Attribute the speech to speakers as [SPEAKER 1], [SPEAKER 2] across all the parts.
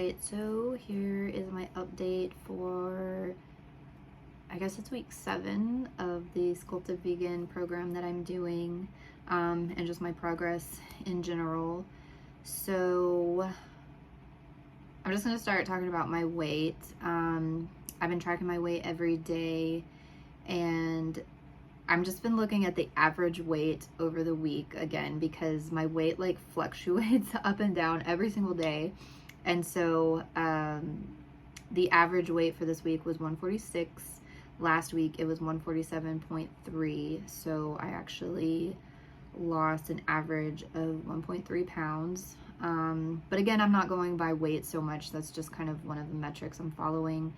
[SPEAKER 1] Alright, so here is my update for, I guess it's week 7 of the Sculpted Vegan program that I'm doing, and just my progress in general. So I'm just going to start talking about my weight. I've been tracking my weight every day, and I've just been looking at the average weight over the week again, because my weight like fluctuates up and down every single day. And so the average weight for this week was 146. Last week it was 147.3. So I actually lost an average of 1.3 pounds. But again, I'm not going by weight so much. That's just kind of one of the metrics I'm following.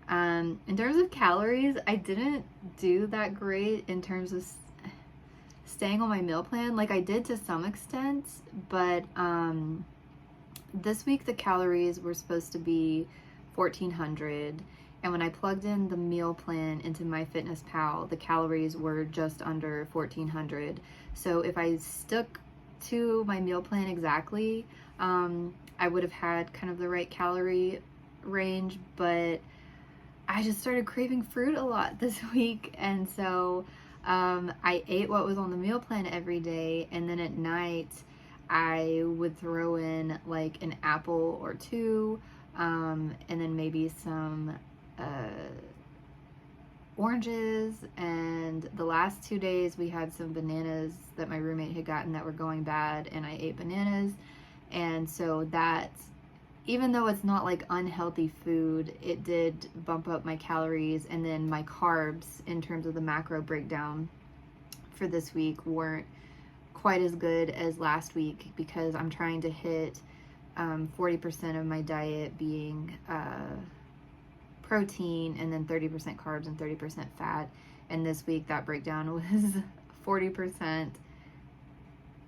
[SPEAKER 1] In terms of calories, I didn't do that great in terms of staying on my meal plan. Like I did to some extent, but this week the calories were supposed to be 1,400, and when I plugged in the meal plan into MyFitnessPal, the calories were just under 1,400. So if I stuck to my meal plan exactly, I would have had kind of the right calorie range, but I just started craving fruit a lot this week, and so I ate what was on the meal plan every day, and then at night I would throw in like an apple or two, and then maybe some oranges. And the last 2 days we had some bananas that my roommate had gotten that were going bad, and I ate bananas. And so that, even though it's not like unhealthy food, it did bump up my calories. And then my carbs, in terms of the macro breakdown for this week, weren't quite as good as last week, because I'm trying to hit 40% of my diet being protein, and then 30% carbs and 30% fat. And this week that breakdown was 40%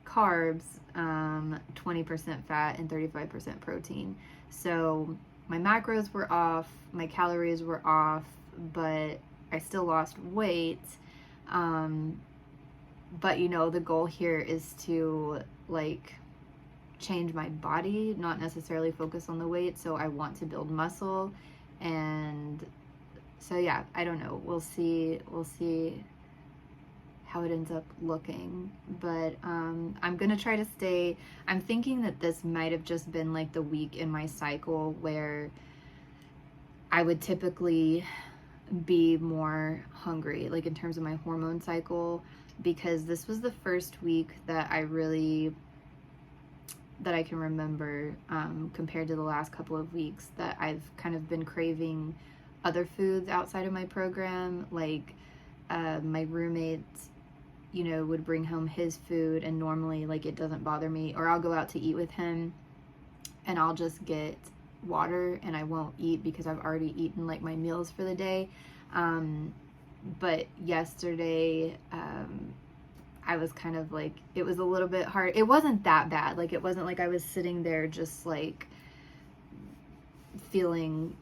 [SPEAKER 1] carbs, 20% fat, and 35% protein. So my macros were off, my calories were off, but I still lost weight. But you know, the goal here is to like change my body, not necessarily focus on the weight. So I want to build muscle, and so yeah, I don't know. We'll see how it ends up looking. But I'm gonna try to stay. I'm thinking that this might have just been like the week in my cycle where I would typically be more hungry, like in terms of my hormone cycle, because this was the first week that I can remember, compared to the last couple of weeks, that I've kind of been craving other foods outside of my program. Like my roommate, you know, would bring home his food, and normally like it doesn't bother me, or I'll go out to eat with him and I'll just get water and I won't eat because I've already eaten like my meals for the day. But yesterday I was kind of like, it was a little bit hard. It wasn't that bad. Like it wasn't like I was sitting there just like feeling,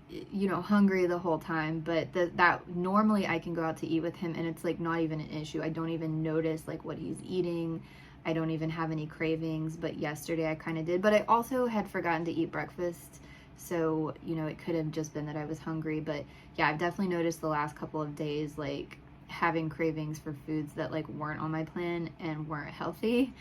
[SPEAKER 1] you know, hungry the whole time. But that normally I can go out to eat with him and it's like not even an issue. I don't even notice like what he's eating. I don't even have any cravings. But yesterday I kind of did. But I also had forgotten to eat breakfast. So, you know, it could have just been that I was hungry. But yeah, I've definitely noticed the last couple of days like having cravings for foods that like weren't on my plan and weren't healthy,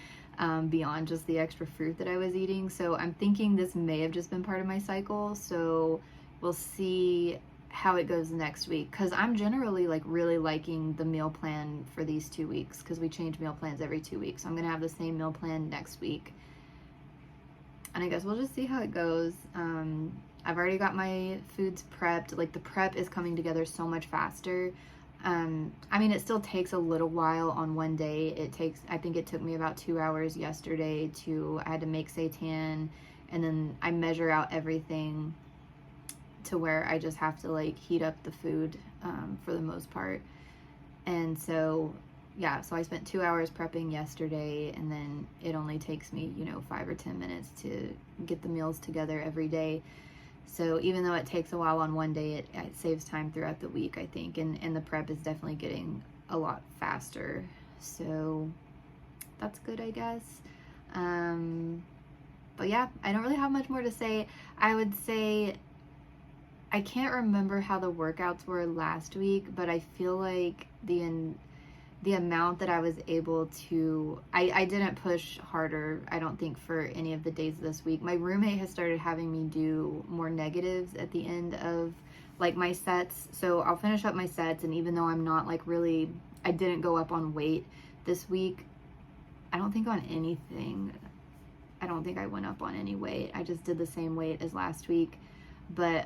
[SPEAKER 1] beyond just the extra fruit that I was eating. So I'm thinking this may have just been part of my cycle. So we'll see how it goes next week, because I'm generally like really liking the meal plan for these 2 weeks, because we change meal plans every 2 weeks. So I'm gonna have the same meal plan next week, and I guess we'll just see how it goes. I've already got my foods prepped. Like the prep is coming together so much faster. I mean, it still takes a little while on one day. I think it took me about 2 hours yesterday I had to make seitan, and then I measure out everything to where I just have to like heat up the food, for the most part. And so, yeah, so I spent 2 hours prepping yesterday, and then it only takes me, you know, 5 or 10 minutes to get the meals together every day. So even though it takes a while on one day, it saves time throughout the week, I think. And the prep is definitely getting a lot faster. So that's good, I guess. But yeah, I don't really have much more to say. I would say I can't remember how the workouts were last week, but I feel like the amount that I was able to, I didn't push harder, I don't think, for any of the days this week. My roommate has started having me do more negatives at the end of like my sets. So I'll finish up my sets, and even though I'm not like really, I didn't go up on weight this week. I don't think on anything. I don't think I went up on any weight. I just did the same weight as last week. But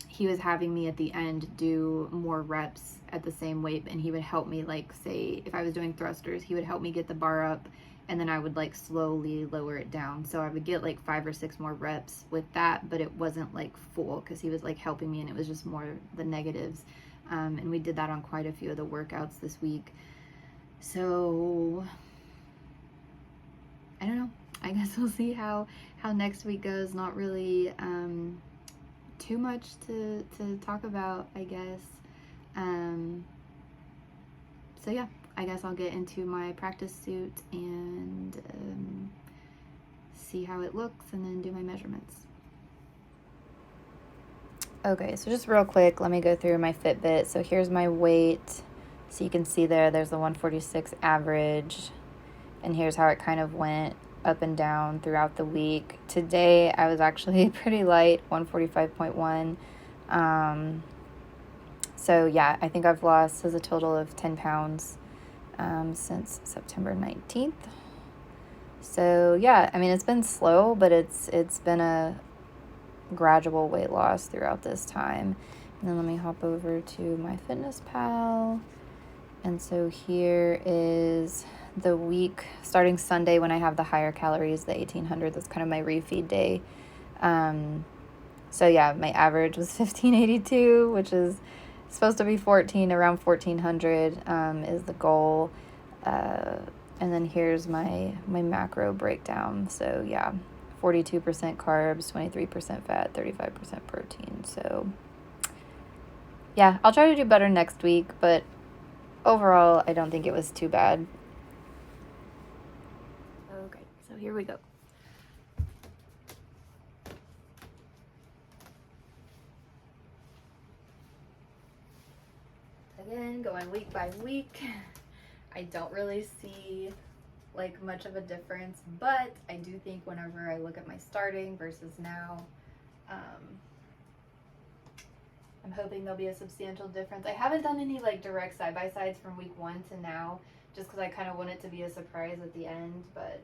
[SPEAKER 1] he was having me at the end do more reps at the same weight, and he would help me, like, say if I was doing thrusters, he would help me get the bar up, and then I would like slowly lower it down. So I would get like 5 or 6 more reps with that, but it wasn't like full because he was like helping me, and it was just more the negatives. And we did that on quite a few of the workouts this week. So I don't know. I guess we'll see how next week goes. Not really too much to talk about, I guess. So yeah, I guess I'll get into my practice suit and see how it looks, and then do my measurements. Okay, so just real quick, let me go through my Fitbit. So here's my weight. So you can see there's the 146 average, and here's how it kind of went up and down throughout the week. Today I was actually pretty light, 145.1. So yeah, I think I've lost as a total of 10 pounds since September 19th. So yeah, I mean, it's been slow, but it's been a gradual weight loss throughout this time. And then let me hop over to my Fitness Pal. And so here is the week starting Sunday when I have the higher calories, the 1800. That's kind of my refeed day. So yeah, my average was 1582, which is supposed to be 14, around 1400 is the goal. And then here's my macro breakdown. So yeah, 42% carbs, 23% fat, 35% protein. So yeah, I'll try to do better next week, but overall, I don't think it was too bad. Okay, so here we go. Again, going week by week. I don't really see like much of a difference, but I do think whenever I look at my starting versus now, I'm hoping there'll be a substantial difference. I haven't done any like direct side-by-sides from week 1 to now, just because I kind of want it to be a surprise at the end, but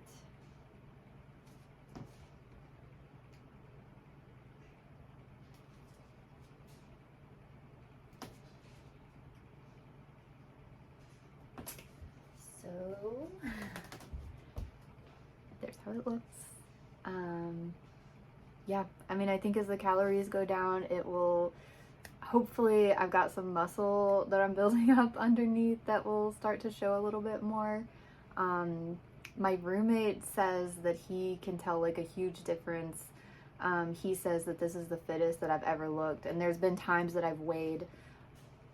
[SPEAKER 1] so there's how it looks. Yeah, I mean, I think as the calories go down, it will, hopefully I've got some muscle that I'm building up underneath that will start to show a little bit more. My roommate says that he can tell like a huge difference. He says that this is the fittest that I've ever looked, and there's been times that I've weighed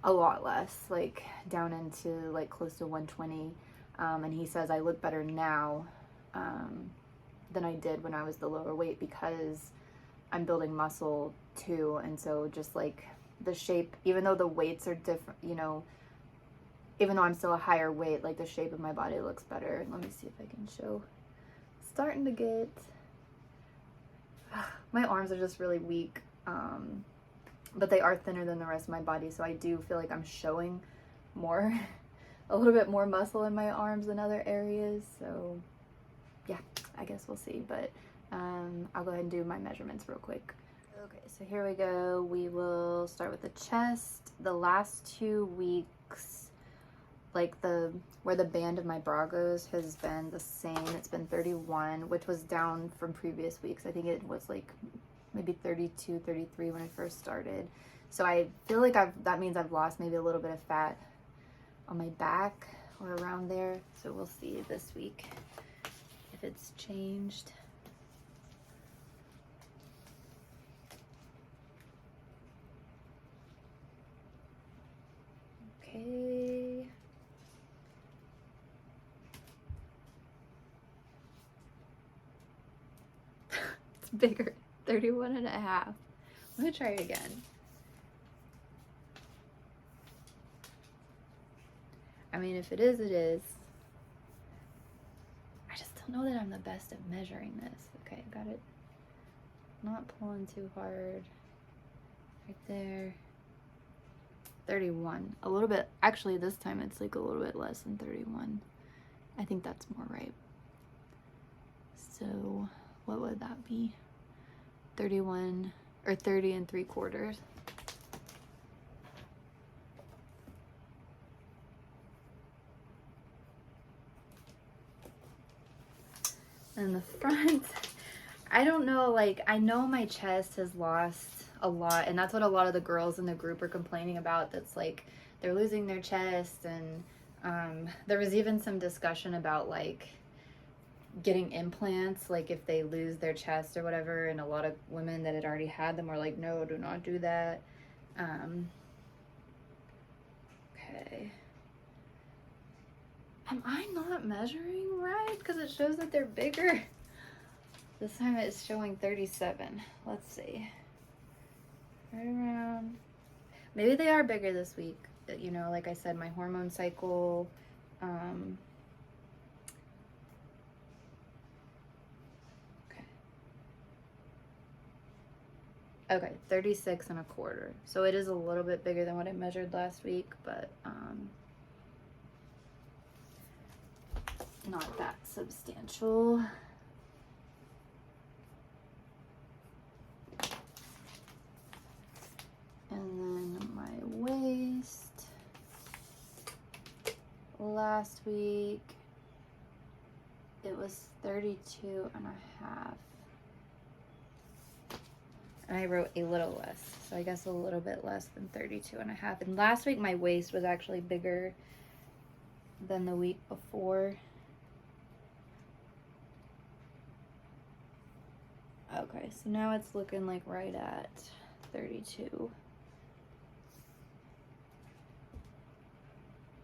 [SPEAKER 1] a lot less, like down into like close to 120, and he says I look better now than I did when I was the lower weight, because I'm building muscle too. And so just like the shape, even though the weights are different, you know, even though I'm still a higher weight, like the shape of my body looks better. Let me see if I can show. Starting to get, my arms are just really weak, but they are thinner than the rest of my body, so I do feel like I'm showing more a little bit more muscle in my arms than other areas. So yeah, I guess we'll see, but I'll go ahead and do my measurements real quick. Okay, so here we go. We will start with the chest. The last 2 weeks, like where the band of my bra goes has been the same. It's been 31, which was down from previous weeks. I think it was like maybe 32, 33 when I first started. So I feel like that means I've lost maybe a little bit of fat on my back or around there. So we'll see this week if it's changed. Okay. it's bigger. 31 and a half. I'm gonna try it again. I mean, if it is, it is. I just don't know that I'm the best at measuring this. Okay, got it. Not pulling too hard. Right there. 31. A little bit. Actually, this time it's like a little bit less than 31. I think that's more right. So, what would that be? 31 or 30 and 3/4. And the front, I don't know, like, I know my chest has lost a lot, and that's what a lot of the girls in the group are complaining about. That's like, they're losing their chest, and there was even some discussion about, like, getting implants, like, if they lose their chest or whatever, and a lot of women that had already had them were like, no, do not do that. Okay. Am I not measuring right? Because it shows that they're bigger. This time it's showing 37. Let's see. Right around. Maybe they are bigger this week. You know, like I said, my hormone cycle. Okay, 36 and a quarter. So it is a little bit bigger than what I measured last week, but not that substantial. And then my waist. Last week, it was 32 and a half. And I wrote a little less, so I guess a little bit less than 32 and a half. And last week my waist was actually bigger than the week before. Okay, so now it's looking like right at 32.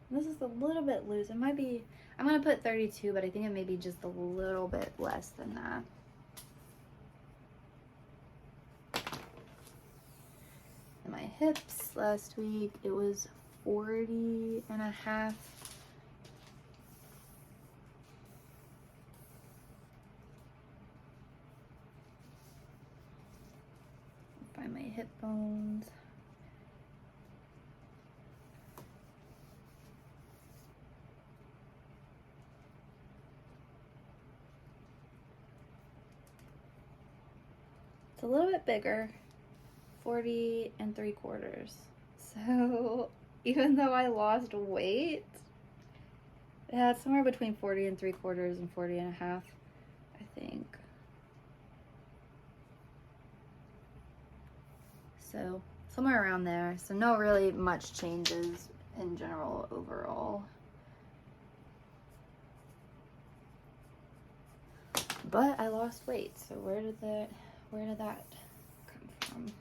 [SPEAKER 1] This is a little bit loose. It might be, I'm gonna put 32, but I think it may be just a little bit less than that. My hips last week, it was 40 and a half. Find my hip bones. It's a little bit bigger. 40 and 3/4. So even though I lost weight, yeah, it's somewhere between 40 and 3/4 and 40 and a half, I think. So somewhere around there. So no really much changes in general overall. But I lost weight, so where did that come from?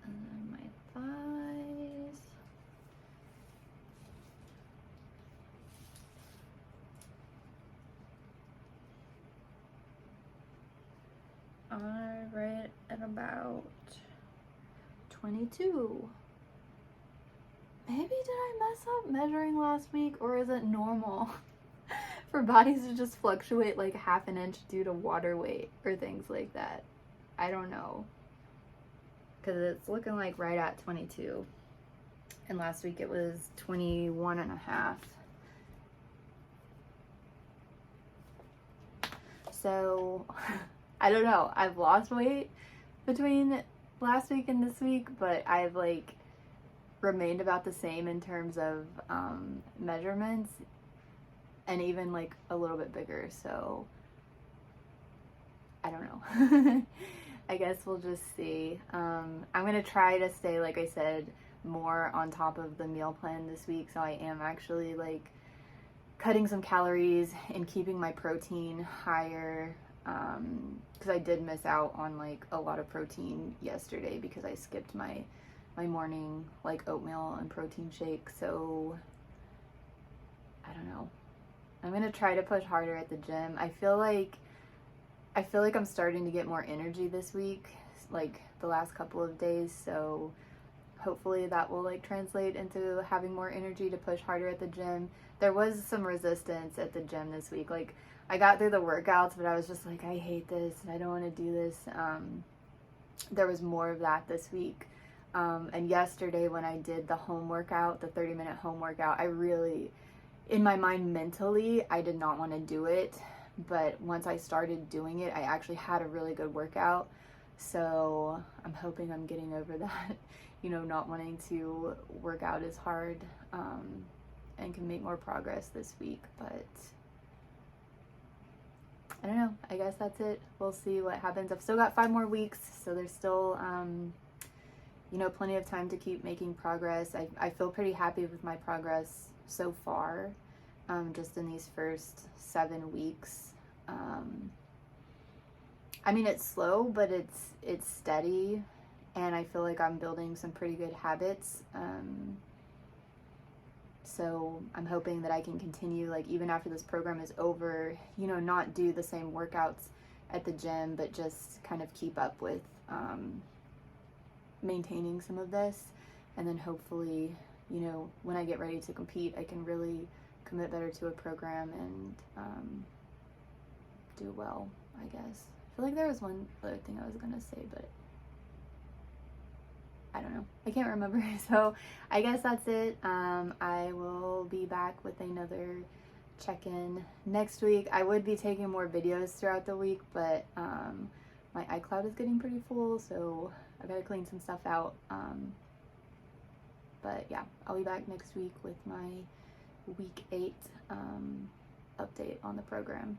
[SPEAKER 1] And then my thighs. Are right at about 22. Maybe did I mess up measuring last week, or is it normal for bodies to just fluctuate like half an inch due to water weight or things like that? I don't know. Because it's looking like right at 22. And last week it was 21 and a half. So, I don't know. I've lost weight between last week and this week, but I've like remained about the same in terms of measurements, and even like a little bit bigger. So, I don't know. I guess we'll just see. I'm gonna try to stay, like I said, more on top of the meal plan this week. So I am actually like cutting some calories and keeping my protein higher, because I did miss out on like a lot of protein yesterday because I skipped my morning like oatmeal and protein shake. So I don't know. I'm gonna try to push harder at the gym. I feel like I'm starting to get more energy this week, like the last couple of days, so hopefully that will like translate into having more energy to push harder at the gym. There was some resistance at the gym this week. Like I got through the workouts, but I was just like, I hate this and I don't want to do this. There was more of that this week. And yesterday when I did the home workout, the 30-minute home workout, I really, in my mind mentally, I did not want to do it. But once I started doing it, I actually had a really good workout. So I'm hoping I'm getting over that, you know, not wanting to work out as hard, and can make more progress this week. But I don't know. I guess that's it. We'll see what happens. I've still got 5 more weeks, so there's still, you know, plenty of time to keep making progress. I feel pretty happy with my progress so far, just in these first 7 weeks. I mean, it's slow, but it's steady, and I feel like I'm building some pretty good habits. So I'm hoping that I can continue, like even after this program is over, you know, not do the same workouts at the gym, but just kind of keep up with maintaining some of this. And then hopefully, you know, when I get ready to compete, I can really commit better to a program and do well, I guess. I feel like there was one other thing I was gonna say, but I don't know. I can't remember. So I guess that's it. I will be back with another check-in next week. I would be taking more videos throughout the week, but my iCloud is getting pretty full, so I gotta clean some stuff out. But yeah, I'll be back next week with my week 8 update on the program.